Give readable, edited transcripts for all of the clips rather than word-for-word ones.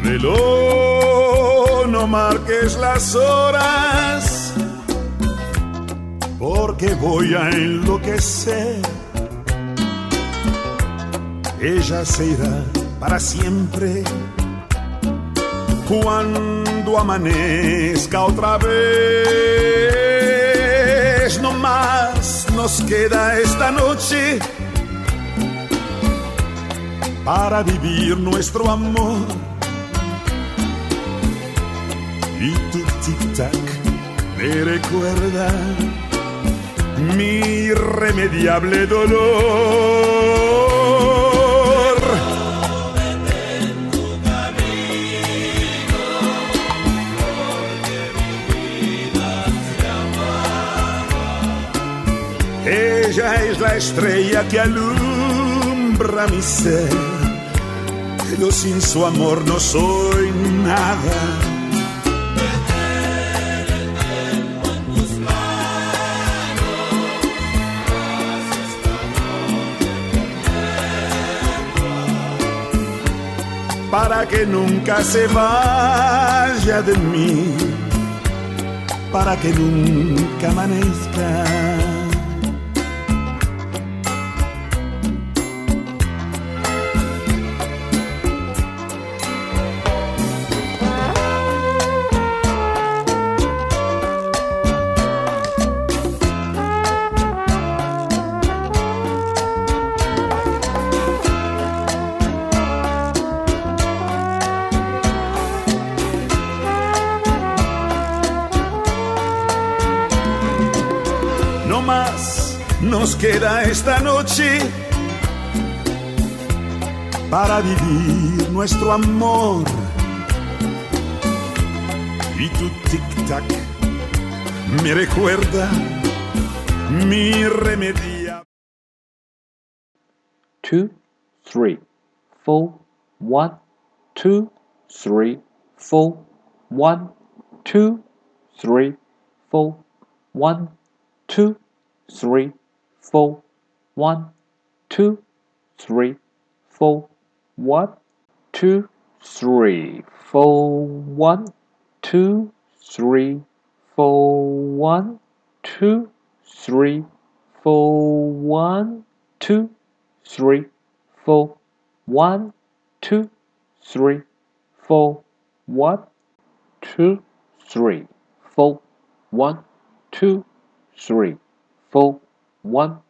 Reloj, no marques las horas, porque voy a enloquecer. Ella se irá para siempre cuando amanezca otra vez. No más nos queda esta noche para vivir nuestro amor. Y tu tic-tac me recuerda mi irremediable dolor. Ella es la estrella que alumbra mi ser. Yo sin su amor no soy nada. Para que nunca se vaya de mí, para que nunca amanezca. No más nos queda esta noche para vivir nuestro amor. Y tu tic-tac me recuerda mi irremediable. 2, 3, 4, 1, 2, 3, 4, 1, 2, 3, 4, 1, 2, 3, 4, 1, 2, 3, 4, 1, 2, 3, 4, 1, 2, 3, 4, 1, 2, 3, 4, 1, 2, 3, 4, 1, 2, 3, 4, 1, 2, 3, 4, 1, 2, 3, 4, 1,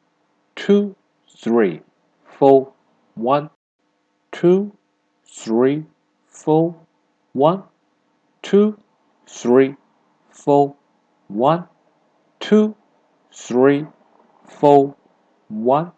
2, 3, 4, 1, 2, 3, 4, 1, 2, 3, 4, 1, 2, 3, 4, 1,